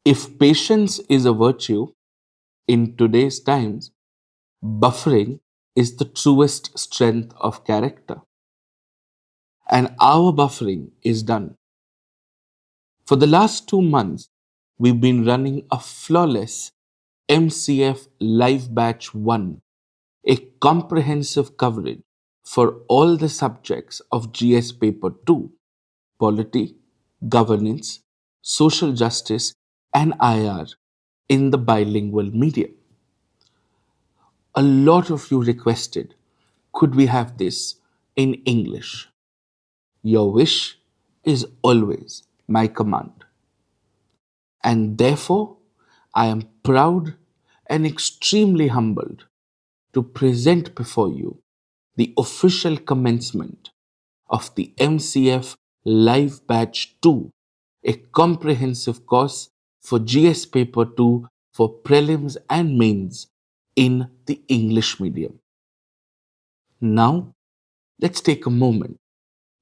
If patience is a virtue in today's times, buffering is the truest strength of character. And our buffering is done. For the last 2 months, we've been running a flawless MCF Live Batch 1, a comprehensive coverage for all the subjects of GS Paper 2: polity, governance, social justice, and IR in the bilingual medium. A lot of you requested, could we have this in English? Your wish is always my command. And therefore, I am proud and extremely humbled to present before you the official commencement of the MCF Live Batch 2, a comprehensive course for GS Paper 2 for prelims and mains in the English medium. Now, let's take a moment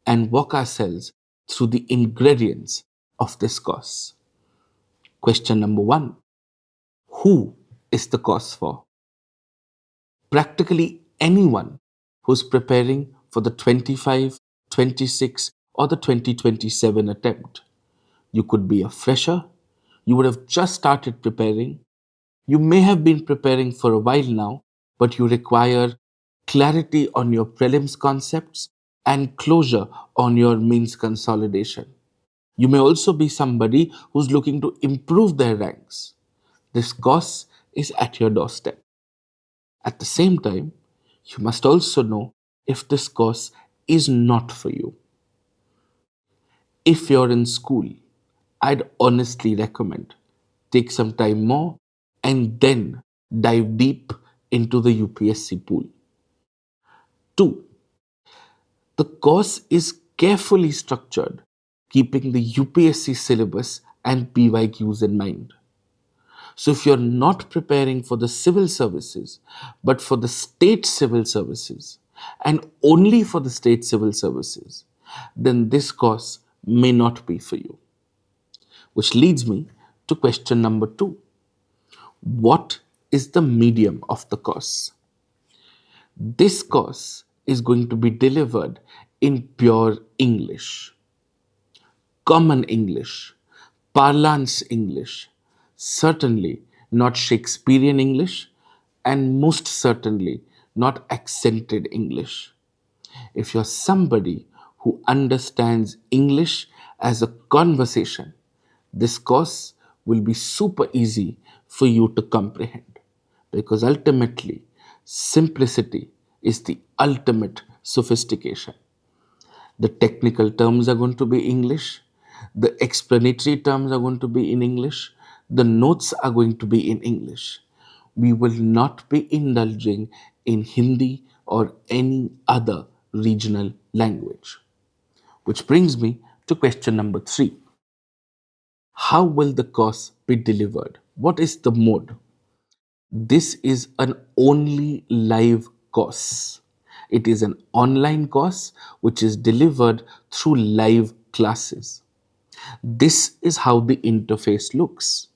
and walk ourselves through the ingredients of this course. Question number one: who is the course for? Practically anyone who's preparing for the 25, 26, or the 2027 attempt. You could be a fresher, you would have just started preparing, you may have been preparing for a while now, but you require clarity on your prelims concepts and closure on your mains consolidation. You may also be somebody who's looking to improve their ranks. This course is at your doorstep. At the same time, you must also know if this course is not for you. If you're in school, I'd honestly recommend take some time more and then dive deep into the UPSC pool. 2. The course is carefully structured, keeping the UPSC syllabus and PYQs in mind. So if you're not preparing for the civil services, but for the state civil services, and only for the state civil services, then this course may not be for you. Which leads me to question number 2. What is the medium of the course? This course is going to be delivered in pure English, common English, parlance English, certainly not Shakespearean English, and most certainly not accented English. If you're somebody who understands English as a conversation, this course will be super easy for you to comprehend, because ultimately, simplicity is the ultimate sophistication. The technical terms are going to be English. The explanatory terms are going to be in English. The notes are going to be in English. We will not be indulging in Hindi or any other regional language. Which brings me to question number 3. How will the course be delivered? What is the mode? This is an only live course. It is an online course which is delivered through live classes. This is how the interface looks.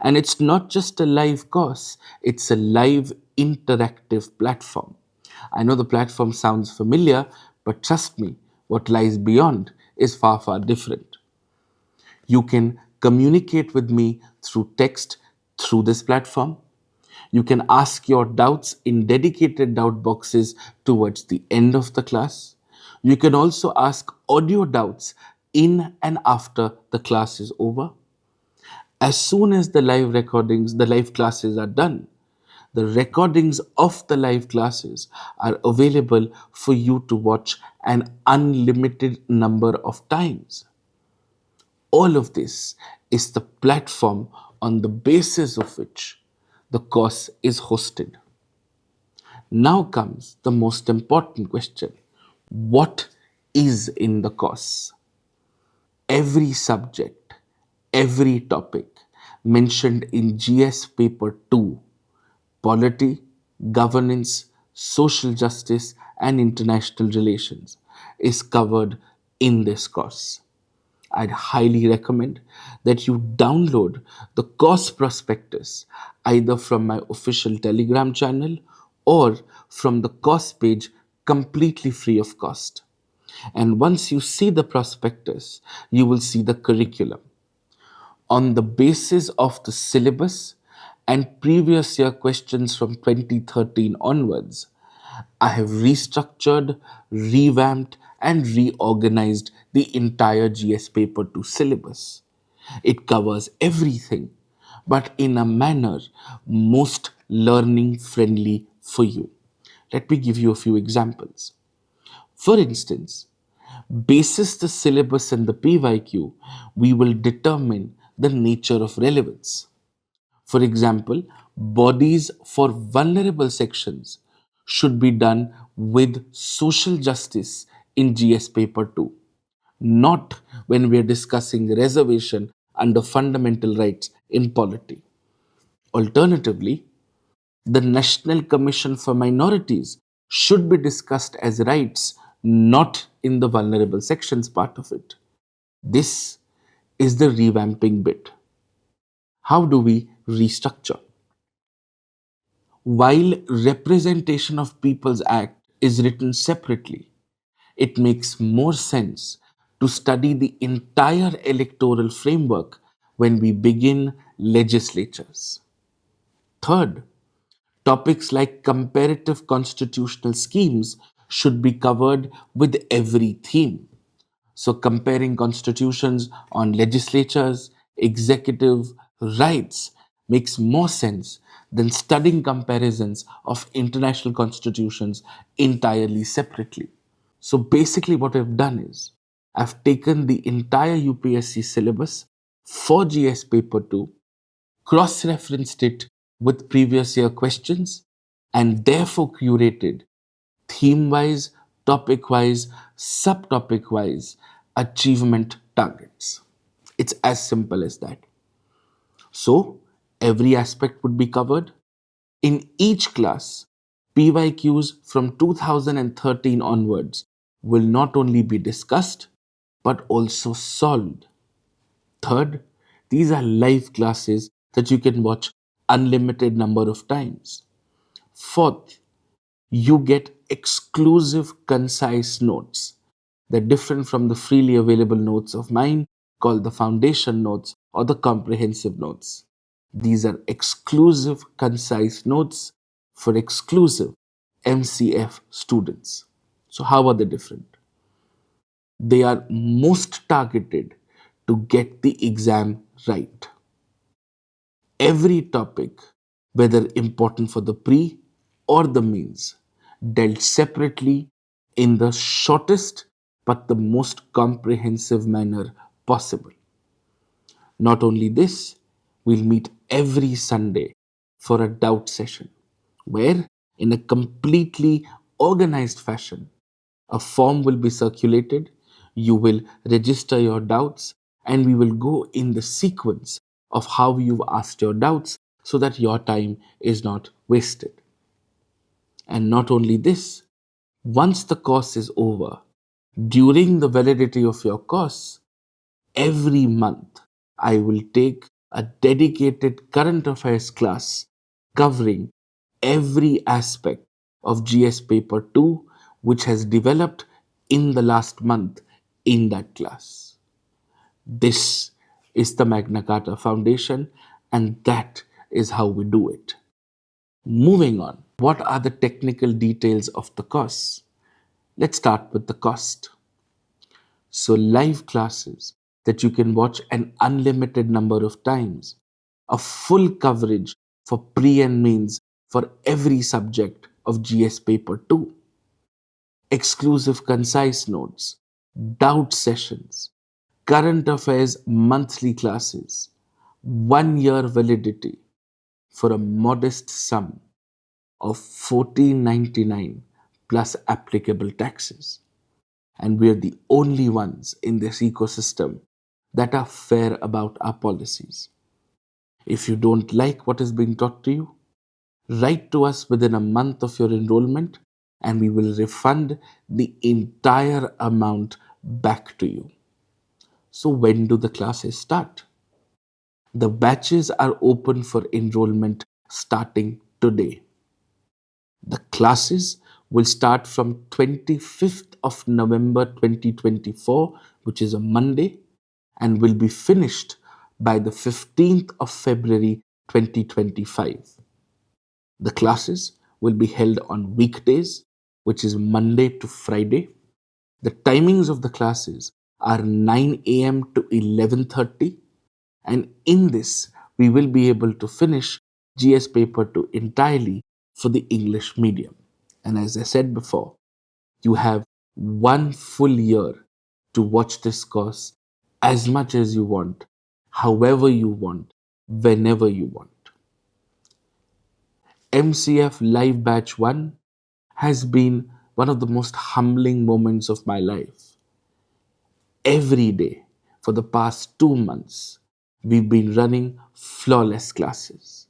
And it's not just a live course, it's a live interactive platform. I know the platform sounds familiar, but trust me, what lies beyond is far, far different. You can communicate with me through text through this platform. You can ask your doubts in dedicated doubt boxes towards the end of the class. You can also ask audio doubts in and after the class is over. As soon as the live recordings, the live classes are done, the recordings of the live classes are available for you to watch an unlimited number of times. All of this is the platform on the basis of which the course is hosted. Now comes the most important question. What is in the course? Every subject, every topic mentioned in GS paper 2, polity, governance, social justice, and international relations, is covered in this course. I'd highly recommend that you download the course prospectus either from my official Telegram channel or from the course page completely free of cost. And once you see the prospectus, you will see the curriculum. On the basis of the syllabus and previous year questions from 2013 onwards, I have restructured, revamped, and reorganized the entire GS Paper 2 syllabus. It covers everything, but in a manner most learning friendly for you. Let me give you a few examples. For instance, basis the syllabus and the PYQ, we will determine the nature of relevance. For example, bodies for vulnerable sections should be done with social justice in GS paper 2, not when we are discussing reservation under fundamental rights in polity. Alternatively, the National Commission for Minorities should be discussed as rights, not in the vulnerable sections part of it. This is the revamping bit. How do we restructure? While Representation of People's Act is written separately, it makes more sense to study the entire electoral framework when we begin legislatures. Third, topics like comparative constitutional schemes should be covered with every theme. So, comparing constitutions on legislatures, executive rights makes more sense than studying comparisons of international constitutions entirely separately. So, basically, what I've done is I've taken the entire UPSC syllabus for GS paper 2, cross referenced it with previous year questions, and therefore curated theme wise, topic wise, subtopic wise achievement targets. It's as simple as that. So, every aspect would be covered. In each class, PYQs from 2013 onwards will not only be discussed but also solved. Third, these are live classes that you can watch unlimited number of times. Fourth, you get exclusive concise notes. They're different from the freely available notes of mine called the foundation notes or the comprehensive notes. These are exclusive concise notes for exclusive MCF students. So, how are they different? They are most targeted to get the exam right. Every topic, whether important for the pre or the means, dealt separately in the shortest but the most comprehensive manner possible. Not only this, we'll meet every Sunday for a doubt session where, in a completely organized fashion, a form will be circulated. You will register your doubts, and we will go in the sequence of how you've asked your doubts so that your time is not wasted. And not only this, once the course is over, during the validity of your course, every month I will take a dedicated current affairs class covering every aspect of GS paper 2 which has developed in the last month in that class. This is the Magna Carta Foundation, and that is how we do it. Moving on, what are the technical details of the course? Let's start with the cost. So, live classes that you can watch an unlimited number of times, a full coverage for pre and mains for every subject of GS paper 2, exclusive concise notes, doubt sessions, current affairs monthly classes, 1 year validity for a modest sum of 1499 plus applicable taxes. And we're the only ones in this ecosystem that are fair about our policies. If you don't like what is being taught to you, write to us within a month of your enrollment and we will refund the entire amount back to you. So, when do the classes start? The batches are open for enrollment starting today. The classes will start from 25th of November 2024, which is a Monday, and will be finished by the 15th of February 2025. The classes will be held on weekdays, which is Monday to Friday. The timings of the classes are 9 a.m. to 11:30, and in this we will be able to finish GS paper 2 entirely for the English medium. And as I said before, you have 1 full year to watch this course as much as you want, however you want, whenever you want. MCF Live Batch 1 has been one of the most humbling moments of my life. Every day for the past 2 months, we've been running flawless classes,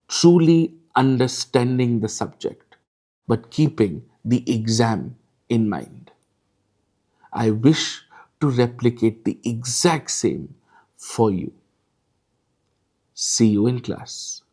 truly understanding the subject, but keeping the exam in mind. I wish to replicate the exact same for you. See you in class.